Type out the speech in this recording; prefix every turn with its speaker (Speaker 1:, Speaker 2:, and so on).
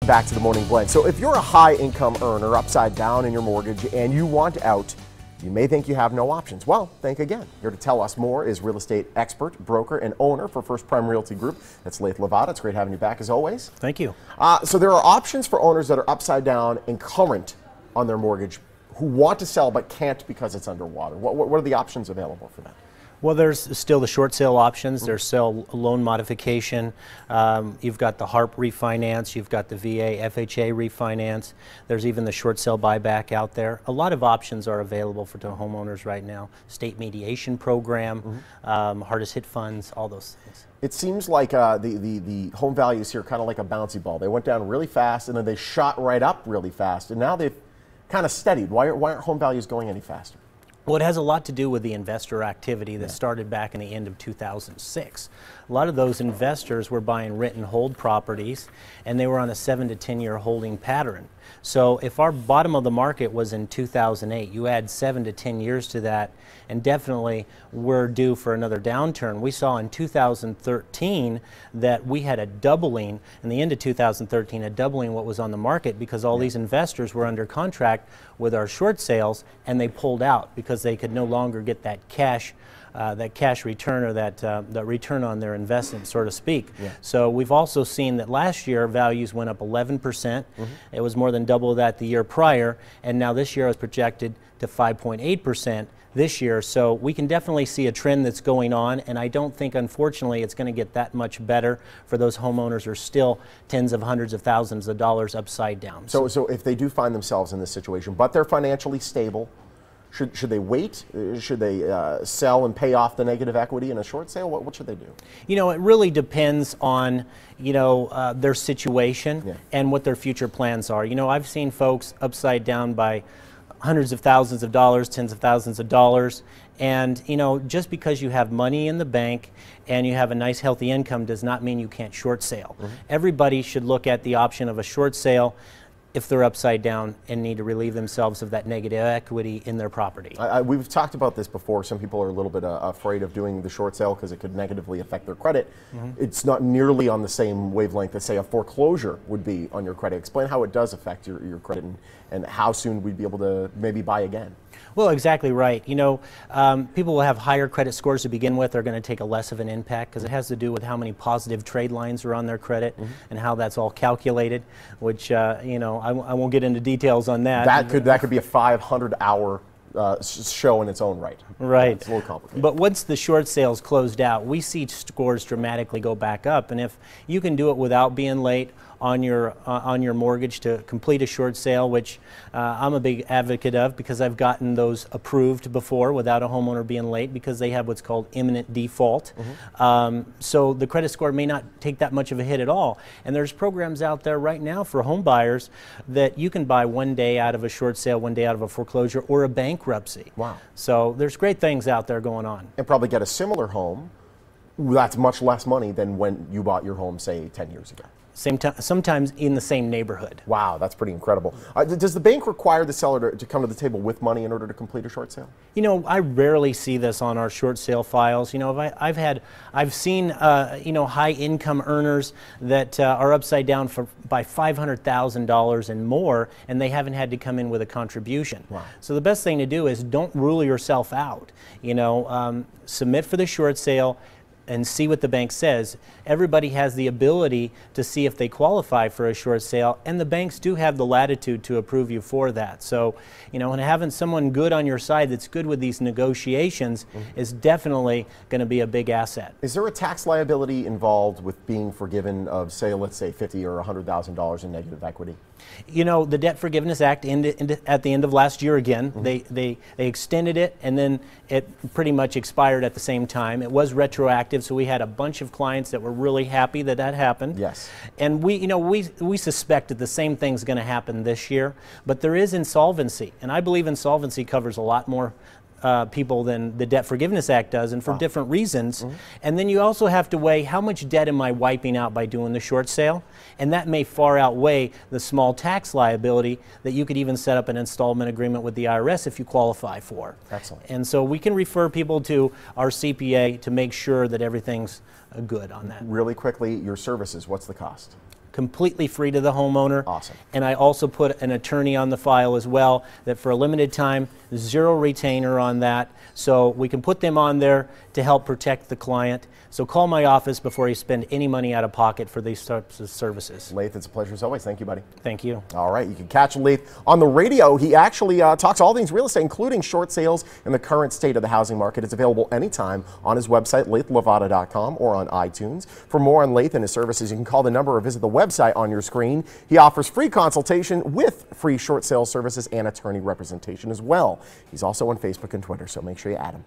Speaker 1: Back to the Morning Blend. So if you're a high income earner upside down in your mortgage and you want out, you may think you have no options. Well, think again. Here to tell us more is real estate expert, broker, and owner for First Prime Realty Group. That's Lathe Lavada. It's great having you back as always.
Speaker 2: Thank you.
Speaker 1: So there are options for owners that are upside down and current on their mortgage who want to sell but can't because it's underwater. What are the options available for that?
Speaker 2: Well, there's still the short sale options. There's still loan modification. You've got the HARP refinance. You've got the VA FHA refinance. There's even the short sale buyback out there. A lot of options are available for homeowners right now. State mediation program, hardest hit funds, all those things.
Speaker 1: It seems like the home values here kind of like a bouncy ball. They went down really fast and then they shot right up really fast, and now they've kind of steadied. Why aren't home values going any faster?
Speaker 2: Well, it has a lot to do with the investor activity that started back in the end of 2006. A lot of those investors were buying rent and hold properties, and they were on a 7 to 10 year holding pattern. So if our bottom of the market was in 2008, you add 7 to 10 years to that, and definitely we're due for another downturn. We saw in 2013 that we had a doubling, in the end of 2013, a doubling what was on the market because all these investors were under contract with our short sales, and they pulled out because they could no longer get that cash return, or that return on their investment, so to speak. So we've also seen that last year values went up 11%. It was more than double that the year prior, and now this year is projected to 5.8% this year. So we can definitely see a trend that's going on, and I don't think, unfortunately, it's going to get that much better for those homeowners who are still tens of hundreds of thousands of dollars upside down.
Speaker 1: So if they do find themselves in this situation, but they're financially stable, should they wait? Should they sell and pay off the negative equity in a short sale? What should they do?
Speaker 2: You know, it really depends on, their situation and what their future plans are. You know, I've seen folks upside down by hundreds of thousands of dollars, tens of thousands of dollars, and just because you have money in the bank and you have a nice healthy income does not mean you can't short sale. Everybody should look at the option of a short sale if they're upside down and need to relieve themselves of that negative equity in their property.
Speaker 1: We've talked about this before. Some people are a little bit afraid of doing the short sale because it could negatively affect their credit. It's not nearly on the same wavelength that, say, a foreclosure would be on your credit. Explain how it does affect your credit and how soon we'd be able to maybe buy again.
Speaker 2: Well, exactly right. People will have higher credit scores to begin with are going to take a less of an impact because it has to do with how many positive trade lines are on their credit and how that's all calculated, which, I won't get into details on that.
Speaker 1: That could be a 500-hour show in its own right.
Speaker 2: Right.
Speaker 1: It's a little complicated.
Speaker 2: But once the short sales closed out, we see scores dramatically go back up. And if you can do it without being late on your mortgage to complete a short sale, which I'm a big advocate of because I've gotten those approved before without a homeowner being late because they have what's called imminent default. So the credit score may not take that much of a hit at all. And there's programs out there right now for home buyers that you can buy one day out of a short sale, one day out of a foreclosure, or a bankruptcy.
Speaker 1: Wow.
Speaker 2: So there's great things out there going on.
Speaker 1: And probably get a similar home that's much less money than when you bought your home, say, 10 years ago.
Speaker 2: Sometimes in the same neighborhood.
Speaker 1: Wow, that's pretty incredible. Does the bank require the seller to come to the table with money in order to complete a short sale? I rarely see this on our short sale files. I've seen high income earners that are upside down by $500,000 and more, and they haven't had to come in with a contribution. Wow.
Speaker 2: So the best thing to do is don't rule yourself out. Submit for the short sale and see what the bank says. Everybody has the ability to see if they qualify for a short sale, and the banks do have the latitude to approve you for that. So, and having someone good on your side that's good with these negotiations is definitely going to be a big asset.
Speaker 1: Is there a tax liability involved with being forgiven of, say, let's say $50,000 or $100,000 in negative equity?
Speaker 2: The Debt Forgiveness Act ended at the end of last year again. They extended it, and then it pretty much expired at the same time. It was retroactive, so we had a bunch of clients that were really happy that happened.
Speaker 1: Yes.
Speaker 2: And we suspect that the same thing's going to happen this year, but there is insolvency, and I believe insolvency covers a lot more people than the Debt Forgiveness Act does, and for different reasons. And then you also have to weigh how much debt am I wiping out by doing the short sale, and that may far outweigh the small tax liability that you could even set up an installment agreement with the IRS if you qualify for.
Speaker 1: Excellent.
Speaker 2: And so we can refer people to our CPA to make sure that everything's good on that.
Speaker 1: Really quickly, your services, what's the cost?
Speaker 2: completely free to the homeowner.
Speaker 1: Awesome.
Speaker 2: And I also put an attorney on the file as well, that for a limited time, 0 retainer on that. So we can put them on there to help protect the client. So call my office before you spend any money out of pocket for these types of services.
Speaker 1: Lathe, it's a pleasure as always. Thank you, buddy.
Speaker 2: Thank you.
Speaker 1: All right, you can catch Lathe on the radio. He actually talks all things real estate, including short sales and the current state of the housing market. It's available anytime on his website, lathelavada.com, or on iTunes. For more on Lathe and his services, you can call the number or visit the website on your screen. He offers free consultation with free short sale services and attorney representation as well. He's also on Facebook and Twitter, so make sure you add him.